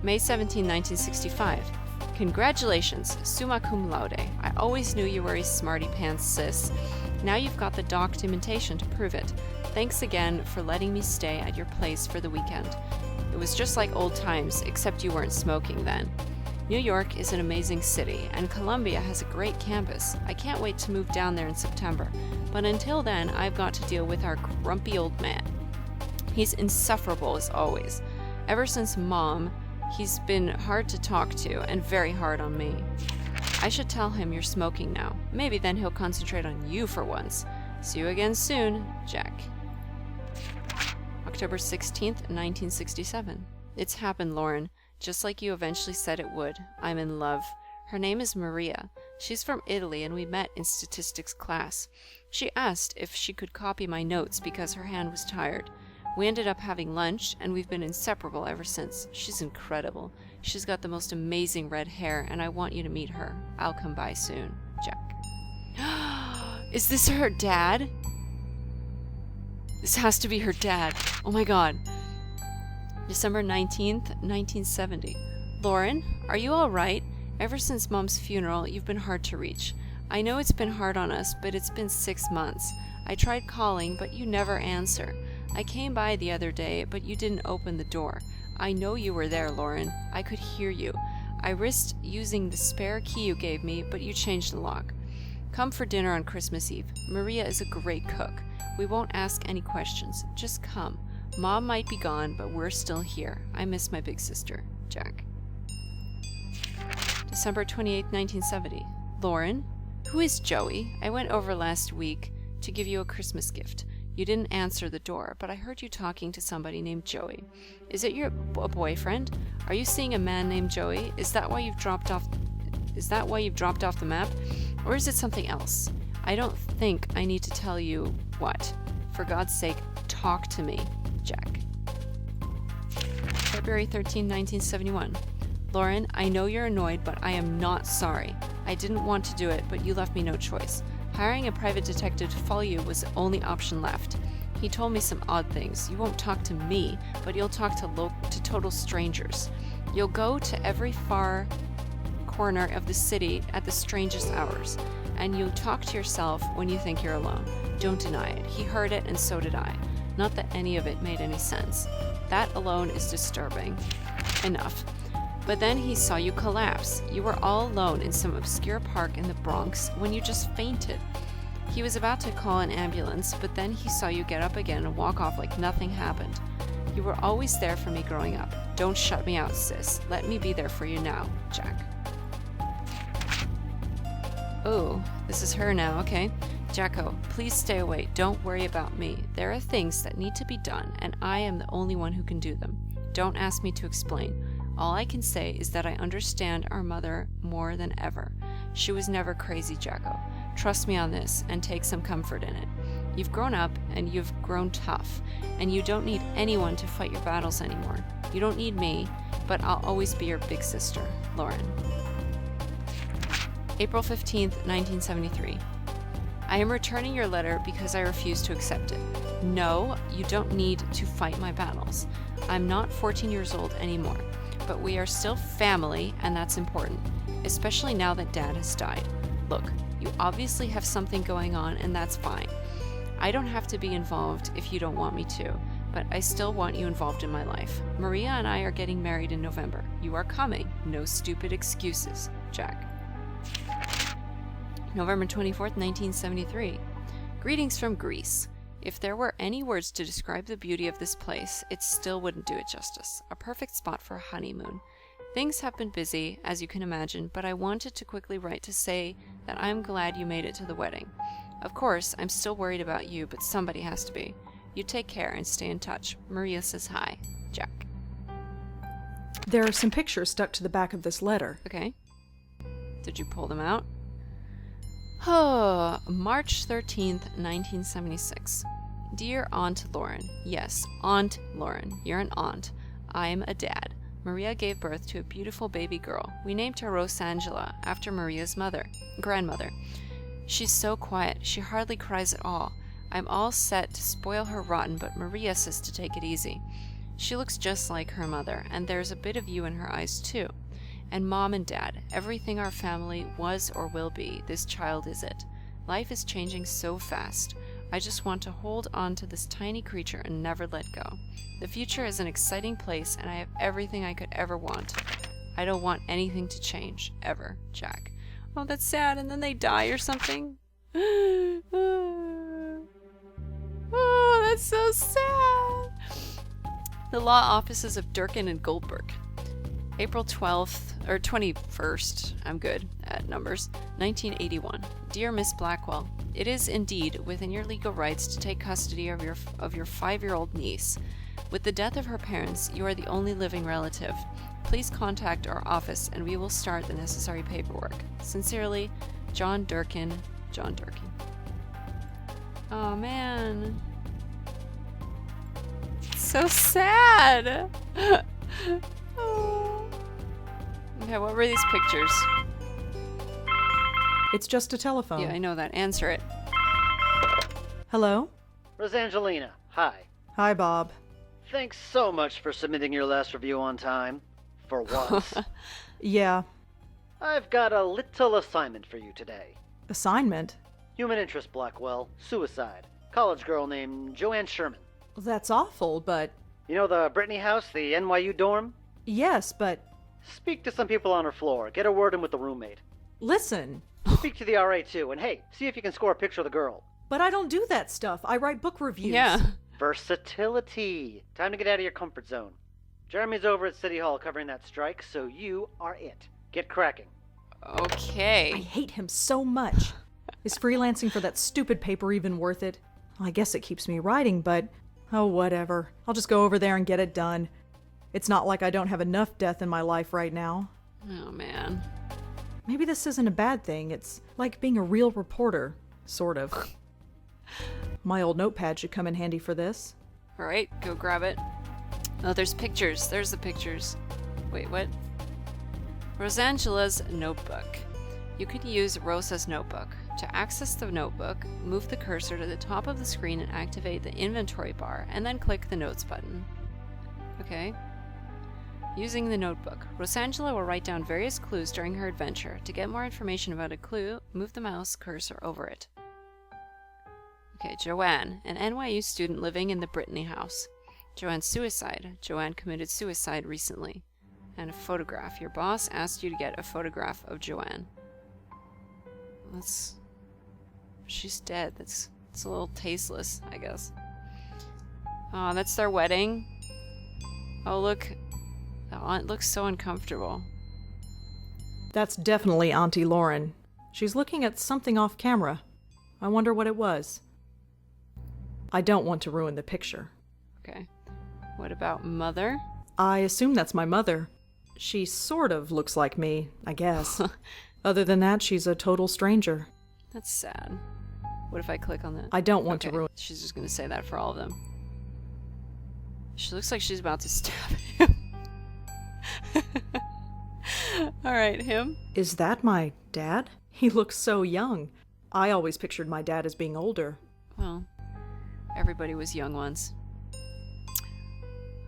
May 17, 1965. Congratulations, summa cum laude. I always knew you were a smarty pants, sis. Now you've got the documentation to prove it. Thanks again for letting me stay at your place for the weekend. It was just like old times, except you weren't smoking then. New York is an amazing city, and Columbia has a great campus. I can't wait to move down there in September, but until then, I've got to deal with our grumpy old man. He's insufferable as always. Ever since Mom, he's been hard to talk to and very hard on me. I should tell him you're smoking now. Maybe then he'll concentrate on you for once. See you again soon, Jack. October 16th, 1967. It's happened, Lauren. Just like you eventually said it would. I'm in love. Her name is Maria. She's from Italy and we met in statistics class. She asked if she could copy my notes because her hand was tired. We ended up having lunch, and we've been inseparable ever since. She's incredible. She's got the most amazing red hair, and I want you to meet her. I'll come by soon. Jack. Is this her dad? This has to be her dad. Oh my god. December 19th, 1970. Lauren, are you all right? Ever since Mom's funeral, you've been hard to reach. I know it's been hard on us, but it's been 6 months. I tried calling, but you never answer. I came by the other day, but you didn't open the door. I know you were there, Lauren. I could hear you. I risked using the spare key you gave me, but you changed the lock. Come for dinner on Christmas Eve. Maria is a great cook. We won't ask any questions. Just come. Mom might be gone, but we're still here. I miss my big sister, Jack. December 28, 1970. Lauren, who is Joey? I went over last week to give you a Christmas gift. You didn't answer the door, but I heard you talking to somebody named Joey. Is it your boyfriend? Are you seeing a man named Joey? Is that why you've dropped off the map? Or is it something else? I don't think I need to tell you what. For God's sake, talk to me, Jack. February 13, 1971. Lauren, I know you're annoyed, but I am not sorry. I didn't want to do it, but you left me no choice. Hiring a private detective to follow you was the only option left. He told me some odd things. You won't talk to me, but you'll talk to total strangers. You'll go to every far corner of the city at the strangest hours, and you'll talk to yourself when you think you're alone. Don't deny it. He heard it, and so did I. Not that any of it made any sense. That alone is disturbing enough. But then he saw you collapse. You were all alone in some obscure park in the Bronx when you just fainted. He was about to call an ambulance, but then he saw you get up again and walk off like nothing happened. You were always there for me growing up. Don't shut me out, sis. Let me be there for you now, Jack. Oh, this is her now, okay. Jacko, please stay away. Don't worry about me. There are things that need to be done, and I am the only one who can do them. Don't ask me to explain. All I can say is that I understand our mother more than ever. She was never crazy, Jacko. Trust me on this, and take some comfort in it. You've grown up, and you've grown tough, and you don't need anyone to fight your battles anymore. You don't need me, but I'll always be your big sister, Lauren. April 15th, 1973. I am returning your letter because I refuse to accept it. No, you don't need to fight my battles. I'm not 14 years old anymore. But we are still family, and that's important, especially now that Dad has died. Look, you obviously have something going on, and that's fine. I don't have to be involved if you don't want me to, but I still want you involved in my life. Maria and I are getting married in November. You are coming. No stupid excuses, Jack. November 24th, 1973. Greetings from Greece. If there were any words to describe the beauty of this place, it still wouldn't do it justice. A perfect spot for a honeymoon. Things have been busy, as you can imagine, but I wanted to quickly write to say that I'm glad you made it to the wedding. Of course, I'm still worried about you, but somebody has to be. You take care and stay in touch. Maria says hi. Jack. There are some pictures stuck to the back of this letter. Okay. Did you pull them out? Oh, March 13th, 1976. Dear Aunt Lauren. Yes, Aunt Lauren. You're an aunt. I'm a dad. Maria gave birth to a beautiful baby girl. We named her Rosangela, after Maria's grandmother. She's so quiet. She hardly cries at all. I'm all set to spoil her rotten, but Maria says to take it easy. She looks just like her mother, and there's a bit of you in her eyes too. And Mom and Dad, everything our family was or will be, this child is it. Life is changing so fast. I just want to hold on to this tiny creature and never let go. The future is an exciting place, and I have everything I could ever want. I don't want anything to change, ever, Jack. Oh, that's sad, and then they die or something. Oh, that's so sad. The law offices of Durkin and Goldberg. April 12th, or 21st, I'm good at numbers, 1981. Dear Miss Blackwell, it is indeed within your legal rights to take custody of your 5-year-old niece. With the death of her parents, you are the only living relative. Please contact our office and we will start the necessary paperwork. Sincerely, John Durkin. John Durkin. Oh man. So sad. Oh. Okay, what were these pictures? It's just a telephone. Yeah, I know that. Answer it. Hello? Rosangelina, hi. Hi, Bob. Thanks so much for submitting your last review on time. For once. Yeah. I've got a little assignment for you today. Assignment? Human interest, Blackwell. Suicide. College girl named Joanne Sherman. That's awful, but... You know the Brittany house, the NYU dorm? Yes, but... Speak to some people on her floor. Get a word in with the roommate. Listen. Speak to the RA too, and hey, see if you can score a picture of the girl. But I don't do that stuff. I write book reviews. Yeah. Versatility. Time to get out of your comfort zone. Jeremy's over at City Hall covering that strike, so you are it. Get cracking. Okay. I hate him so much. Is freelancing for that stupid paper even worth it? Well, I guess it keeps me writing, but... Oh, whatever. I'll just go over there and get it done. It's not like I don't have enough death in my life right now. Oh, man. Maybe this isn't a bad thing. It's like being a real reporter. Sort of. My old notepad should come in handy for this. All right, go grab it. Oh, there's pictures. There's the pictures. Wait, what? Rosangela's notebook. You could use Rosa's notebook. To access the notebook, move the cursor to the top of the screen and activate the inventory bar, and then click the notes button. Okay. Using the notebook, Rosangela will write down various clues during her adventure. To get more information about a clue, move the mouse cursor over it. Okay, Joanne, an NYU student living in the Brittany house. Joanne's suicide. Joanne committed suicide recently. And a photograph. Your boss asked you to get a photograph of Joanne. She's dead. It's a little tasteless, I guess. Oh, that's their wedding. Oh, look. The aunt looks so uncomfortable. That's definitely Auntie Lauren. She's looking at something off camera. I wonder what it was. I don't want to ruin the picture. Okay. What about Mother? I assume that's my mother. She sort of looks like me, I guess. Other than that, she's a total stranger. That's sad. What if I click on that? I don't want to ruin... She's just going to say that for all of them. She looks like she's about to stab him. Alright, him? Is that my dad? He looks so young. I always pictured my dad as being older. Well, everybody was young once.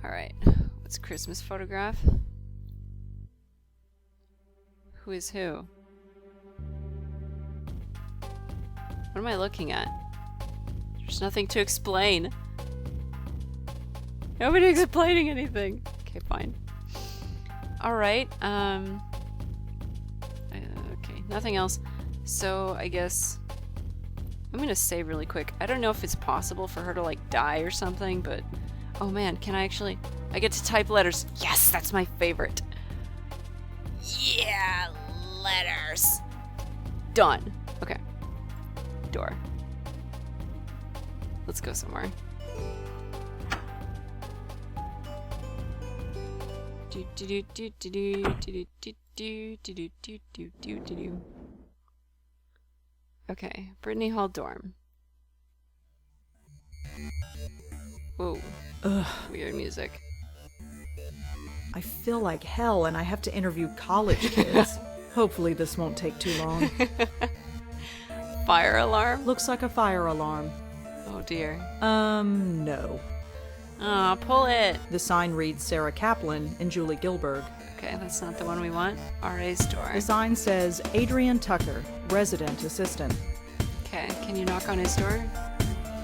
Alright, what's Christmas photograph? Who is who? What am I looking at? There's nothing to explain. Nobody's explaining anything. Okay, fine. Alright, okay, nothing else. So, I guess... I'm gonna save really quick. I don't know if it's possible for her to, like, die or something, but... Oh man, can I actually... I get to type letters. Yes, that's my favorite. Yeah, letters. Done. Okay. Door. Let's go somewhere. Okay, Brittany Hall dorm. Whoa. Ugh. Weird music. I feel like hell and I have to interview college kids. Hopefully this won't take too long. Fire alarm? Looks like a fire alarm. Oh dear. No. Aw, pull it. The sign reads Sarah Kaplan and Julie Gilberg. Okay, that's not the one we want. RA's door. The sign says Adrian Tucker, resident assistant. Okay, can you knock on his door?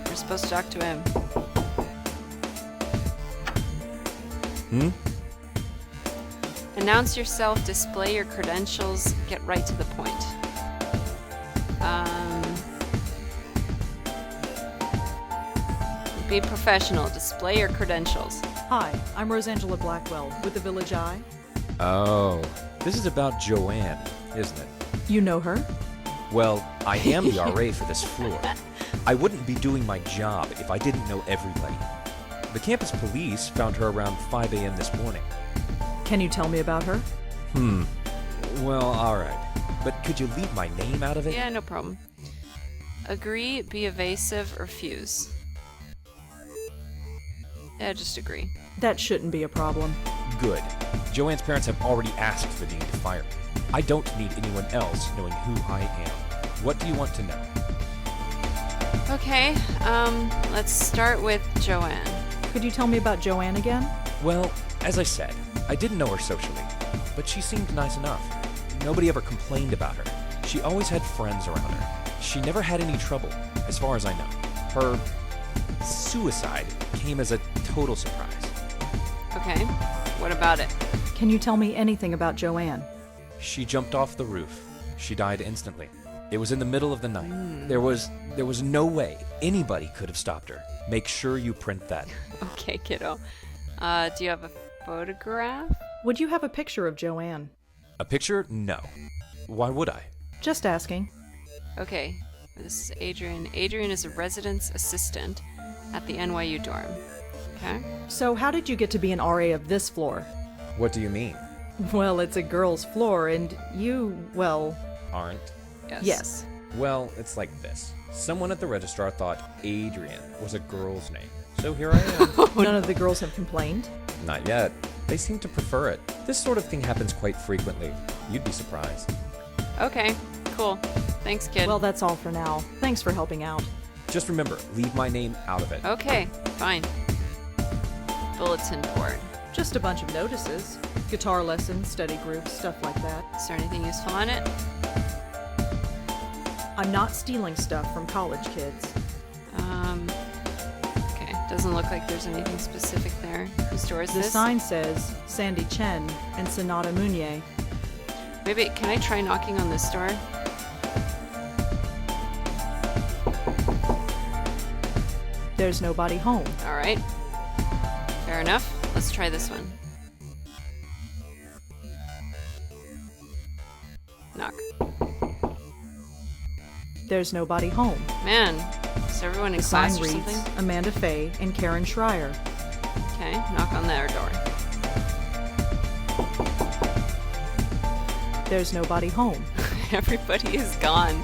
We're supposed to talk to him. Announce yourself, display your credentials, get right to the point. Be professional, display your credentials. Hi, I'm Rosangela Blackwell with the Village Eye. Oh, this is about Joanne, isn't it? You know her? Well, I am the RA for this floor. I wouldn't be doing my job if I didn't know everybody. The campus police found her around 5 a.m. this morning. Can you tell me about her? Well, alright. But could you leave my name out of it? Yeah, no problem. Agree, be evasive, refuse. Yeah, just agree. That shouldn't be a problem. Good. Joanne's parents have already asked for Dean to fire me. I don't need anyone else knowing who I am. What do you want to know? Okay, let's start with Joanne. Could you tell me about Joanne again? Well, as I said, I didn't know her socially, but she seemed nice enough. Nobody ever complained about her. She always had friends around her. She never had any trouble, as far as I know. Her suicide came as a total surprise. Okay, what about it? Can you tell me anything about Joanne? She jumped off the roof. She died instantly. It was in the middle of the night. There was no way anybody could have stopped her. Make sure you print that. Okay, kiddo. Do you have a photograph? Would you have a picture of Joanne? A picture? No. Why would I? Just asking. Okay, this is Adrian. Adrian is a residence assistant at the NYU dorm. Okay? So how did you get to be an RA of this floor? What do you mean? Well, it's a girl's floor, and you, well... Aren't? Yes. Well, it's like this. Someone at the registrar thought Adrian was a girl's name. So here I am. None of the girls have complained? Not yet. They seem to prefer it. This sort of thing happens quite frequently. You'd be surprised. Okay, cool. Thanks, kid. Well, that's all for now. Thanks for helping out. Just remember, leave my name out of it. Okay, fine. Bulletin board. Just a bunch of notices. Guitar lessons, study groups, stuff like that. Is there anything useful on it? I'm not stealing stuff from college kids. Okay. Doesn't look like there's anything specific there. Whose door is The this? sign says Sandy Chen and Sonata Munier. Maybe, can I try knocking on this door? There's nobody home. Alright. Fair enough. Let's try this one. Knock. There's nobody home. Man, is everyone in The class sign or reads something? Amanda Faye and Karen Schreier. Okay, knock on their door. There's nobody home. Everybody is gone.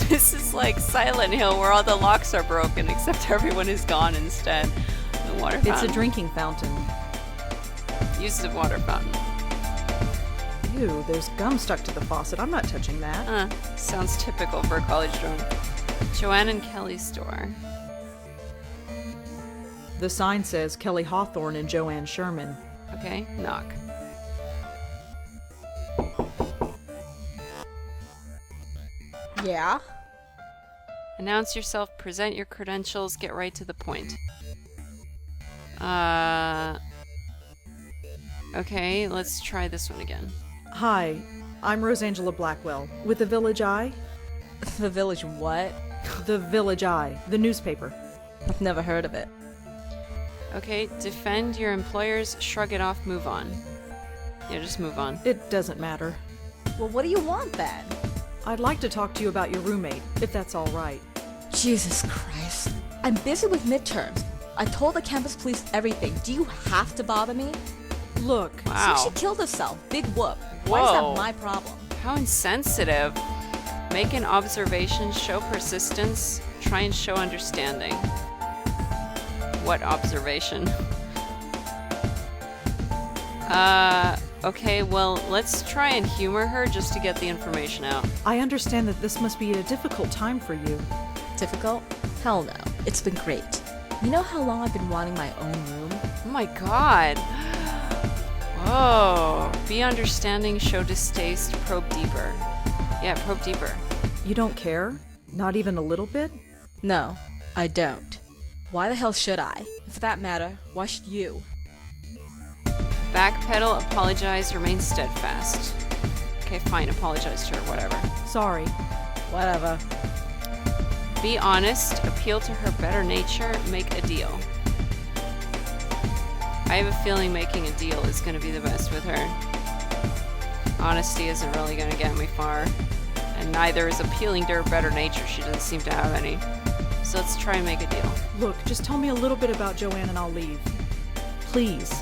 This is like Silent Hill where all the locks are broken except everyone is gone instead. The water fountain. It's a drinking fountain. Use the water fountain. Ew, there's gum stuck to the faucet. I'm not touching that. Sounds typical for a college dorm. Joanne and Kelly's door. The sign says Kelly Hawthorne and Joanne Sherman. Okay, knock. Yeah? Announce yourself, present your credentials, get right to the point. Okay, let's try this one again. Hi, I'm Rosangela Blackwell with the Village Eye. The Village what? The Village Eye, the newspaper. I've never heard of it. Okay, defend your employers, shrug it off, move on. Yeah, just move on. It doesn't matter. Well, what do you want then? I'd like to talk to you about your roommate, if that's all right. Jesus Christ. I'm busy with midterms. I told the campus police everything. Do you have to bother me? Look, Wow. So she killed herself. Big whoop. Why is Whoa. that my problem? How insensitive. Make an observation, show persistence, try and show understanding. What observation? Okay, well, let's try and humor her just to get the information out. I understand that this must be a difficult time for you. Difficult? Hell no. It's been great. You know how long I've been wanting my own room? Oh my god. Whoa. Be understanding, show distaste, probe deeper. Yeah, probe deeper. You don't care? Not even a little bit? No, I don't. Why the hell should I? And for that matter, why should you? Backpedal, apologize, remain steadfast. Okay, fine, apologize to her, whatever. Sorry. Whatever. Be honest, appeal to her better nature, make a deal. I have a feeling making a deal is going to be the best with her. Honesty isn't really going to get me far. And neither is appealing to her better nature. She doesn't seem to have any. So let's try and make a deal. Look, just tell me a little bit about Joanne and I'll leave. Please.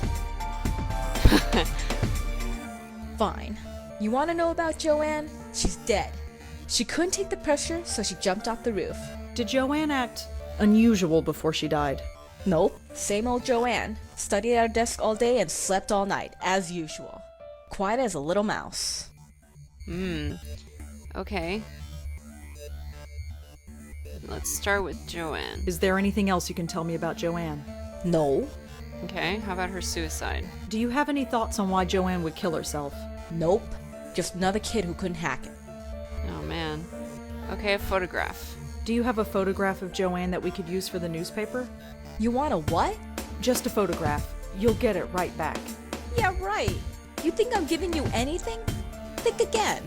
Fine. You want to know about Joanne? She's dead. She couldn't take the pressure, so she jumped off the roof. Did Joanne act unusual before she died? Nope. Same old Joanne. Studied at her desk all day and slept all night, as usual. Quiet as a little mouse. Okay. Let's start with Joanne. Is there anything else you can tell me about Joanne? No. Okay, how about her suicide? Do you have any thoughts on why Joanne would kill herself? Nope. Just another kid who couldn't hack it. Oh man. Okay, a photograph. Do you have a photograph of Joanne that we could use for the newspaper? You want a what? Just a photograph. You'll get it right back. Yeah, right. You think I'm giving you anything? Think again.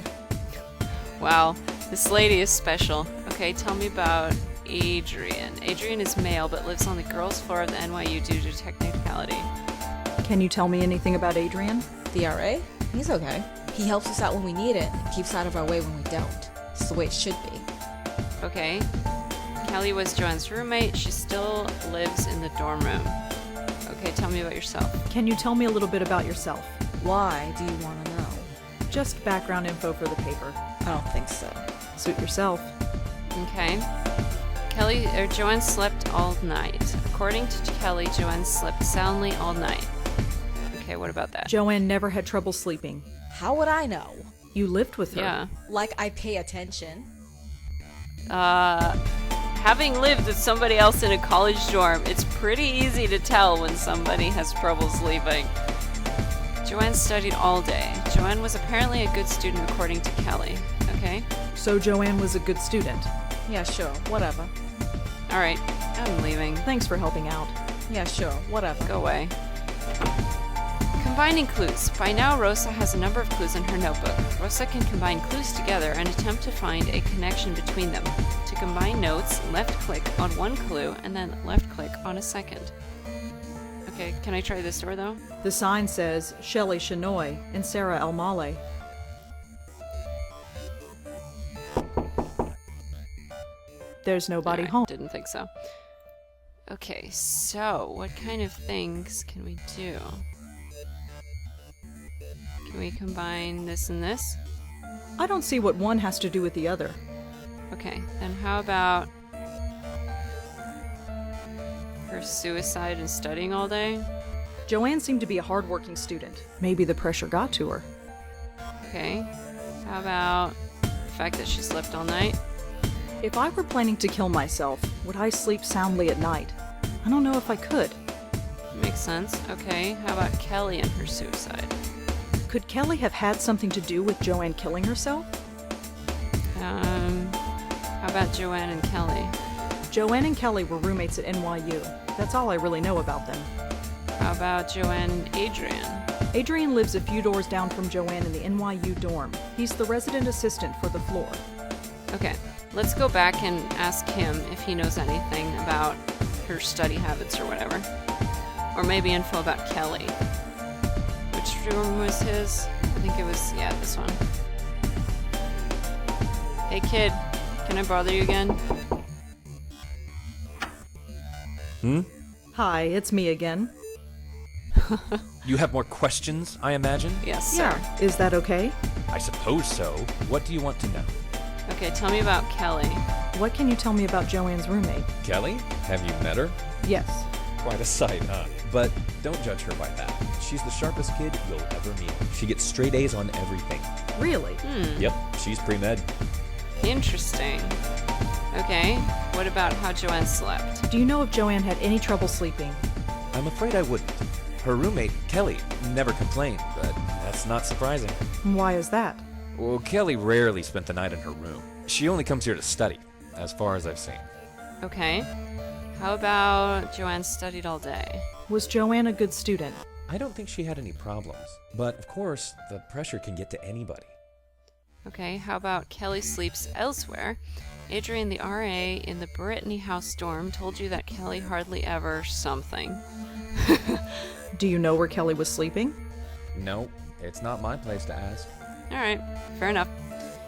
Wow, this lady is special. Okay, tell me about Adrian. Adrian is male but lives on the girls' floor of the NYU due to technicality. Can you tell me anything about Adrian? The RA? He's okay. He helps us out when we need it and keeps out of our way when we don't. It's the way it should be. Okay. Kelly was Joanne's roommate. She still lives in the dorm room. Okay, tell me about yourself. Can you tell me a little bit about yourself? Why do you want to know? Just background info for the paper. I don't think so. Suit yourself. Okay. Joanne slept all night. According to Kelly, Joanne slept soundly all night. Okay, what about that? Joanne never had trouble sleeping. How would I know? You lived with her. Yeah. Like I pay attention. Having lived with somebody else in a college dorm, it's pretty easy to tell when somebody has trouble sleeping. Joanne studied all day. Joanne was apparently a good student according to Kelly. Okay? So Joanne was a good student. Yeah, sure. Whatever. Alright, I'm leaving. Thanks for helping out. Yeah, sure. Whatever. Go away. Combining clues. By now, Rosa has a number of clues in her notebook. Rosa can combine clues together and attempt to find a connection between them. To combine notes, left-click on one clue and then left-click on a second. Okay, can I try this door, though? The sign says Shelley Shinoy and Sarah Elmale. There's nobody Alright, home. Didn't think so. Okay, so what kind of things can we do? Can we combine this and this? I don't see what one has to do with the other. Okay, then how about her suicide and studying all day? Joanne seemed to be a hardworking student. Maybe the pressure got to her. Okay, how about the fact that she slept all night? If I were planning to kill myself, would I sleep soundly at night? I don't know if I could. Makes sense. Okay, how about Kelly and her suicide? Could Kelly have had something to do with Joanne killing herself? How about Joanne and Kelly? Joanne and Kelly were roommates at NYU. That's all I really know about them. How about Joanne and Adrian? Adrian lives a few doors down from Joanne in the NYU dorm. He's the resident assistant for the floor. Okay, let's go back and ask him if he knows anything about her study habits or whatever. Or maybe info about Kelly. Which room was his? I think it was, yeah, this one. Hey kid, can I bother you again? Hi, it's me again. You have more questions, I imagine? Yes, sir. Yeah, is that okay? I suppose so. What do you want to know? Okay, tell me about Kelly. What can you tell me about Joanne's roommate? Kelly? Have you met her? Yes. Quite a sight, huh? But don't judge her by that. She's the sharpest kid you'll ever meet. She gets straight A's on everything. Really? Yep, she's pre-med. Interesting. Okay, what about how Joanne slept? Do you know if Joanne had any trouble sleeping? I'm afraid I wouldn't. Her roommate, Kelly, never complained, but that's not surprising. Why is that? Well, Kelly rarely spent the night in her room. She only comes here to study, as far as I've seen. Okay, how about Joanne studied all day? Was Joanne a good student? I don't think she had any problems, but of course, the pressure can get to anybody. Okay, how about Kelly sleeps elsewhere? Adrian, the RA in the Brittany House dorm, told you that Kelly hardly ever something. Do you know where Kelly was sleeping? No, it's not my place to ask. Alright, fair enough.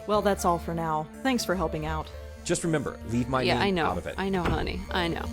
Well, that's all for now. Thanks for helping out. Just remember, leave my Yeah, name I know. out of it. I know, honey. I know.